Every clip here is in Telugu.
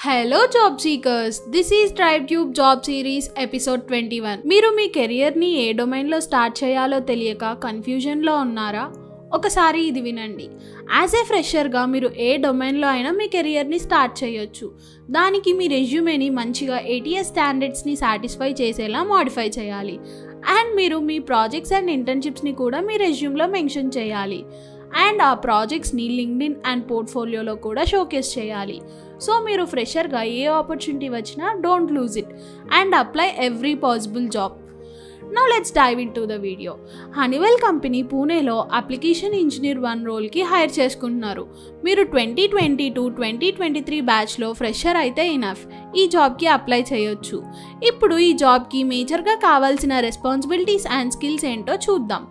Hello job seekers, this is TribeTube Job Series episode 21. మీరు మీ కెరియర్ ని ఏ డొమైన్ లో స్టార్ట్ చేయాలో తెలియక కన్ఫ్యూజన్ లో ఉన్నారా? ఒకసారి ఇది వినండి. యాజ్ ఏ ఫ్రెషర్ గా మీరు ఏ డొమైన్ లో అయినా మీ కెరియర్ ని స్టార్ట్ చేయొచ్చు. దానికి మీ రెజ్యూమేని మంచిగా ATS స్టాండర్డ్స్ ని సాటిస్ఫై చేసేలా మోడిఫై చేయాలి. అండ్ మీరు మీ ప్రాజెక్ట్స్ అండ్ ఇంటర్న్షిప్స్ ని కూడా మీ రెజ్యూమ్లో మెన్షన్ చేయాలి. అండ్ ఆ ప్రాజెక్ట్స్ని లింక్డ్ఇన్ అండ్ పోర్ట్ఫోలియోలో కూడా షోకేస్ చేయాలి. సో మీరు ఫ్రెషర్గా ఏ ఆపర్చునిటీ వచ్చినా don't lose it and apply every possible job. Now let's dive into the video. Honeywell company పూణేలో అప్లికేషన్ ఇంజనీర్ 1 రోల్కి హైర్ చేసుకుంటున్నారు. మీరు 2020-2023 బ్యాచ్లో ఫ్రెషర్ అయితే ఇనఫ్ ఈ జాబ్కి అప్లై చేయొచ్చు. ఇప్పుడు ఈ జాబ్కి మేజర్గా కావాల్సిన రెస్పాన్సిబిలిటీస్ అండ్ స్కిల్స్ ఏంటో చూద్దాం.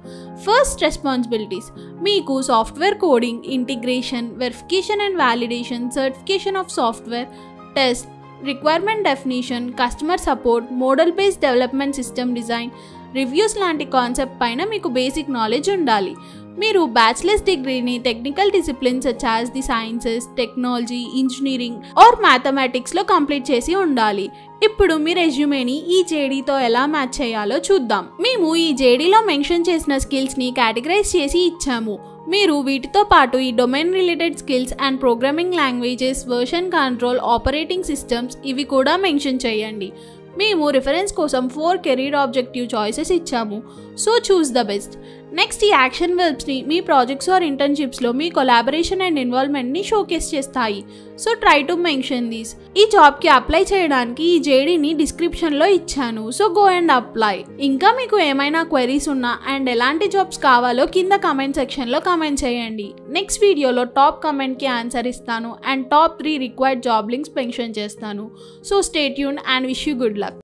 ఫస్ట్ రెస్పాన్సిబిలిటీస్: మీకు software coding, integration, verification and validation, certification of software, test, requirement definition, customer support, model based development system design, reviews లాంటి కాన్సెప్ట్ పైన మీకు బేసిక్ నాలెడ్జ్ ఉండాలి. మీరు బ్యాచిలర్స్ డిగ్రీని technical disciplines such as the sciences, technology, engineering or మ్యాథమెటిక్స్లో కంప్లీట్ చేసి ఉండాలి. ఇప్పుడు మీ రెజ్యూమేని ఈ జేడీతో ఎలా మ్యాచ్ చేయాలో చూద్దాం. మేము ఈ జేడీలో మెన్షన్ చేసిన స్కిల్స్ని కేటగరైజ్ చేసి ఇచ్చాము. మీరు వీటితో పాటు ఈ domain related skills and programming languages, version control, operating systems ఇవి కూడా మెన్షన్ చేయండి. మేము రిఫరెన్స్ కోసం 4 కెరీర్ ఆబ్జెక్టివ్ చాయిసెస్ ఇచ్చాము. So choose the best. Next, ఈ యాక్షన్ వర్బ్స్ని మీ ప్రాజెక్ట్స్ ఆర్ ఇంటర్న్షిప్స్లో మీ కొలాబరేషన్ అండ్ ఇన్వాల్వ్మెంట్ని షోకేస్ చేస్తాయి. So try to mention these. ఈ జాబ్కి అప్లై చేయడానికి ఈ జేడీని డిస్క్రిప్షన్లో ఇచ్చాను. So go and apply. ఇంకా మీకు ఏమైనా క్వెరీస్ ఉన్నా అండ్ ఎలాంటి జాబ్స్ కావాలో కింద కమెంట్ సెక్షన్లో కమెంట్ చేయండి. నెక్స్ట్ వీడియోలో టాప్ కమెంట్కి ఆన్సర్ ఇస్తాను and top 3 required job links mention చేస్తాను. So stay tuned and wish you good luck.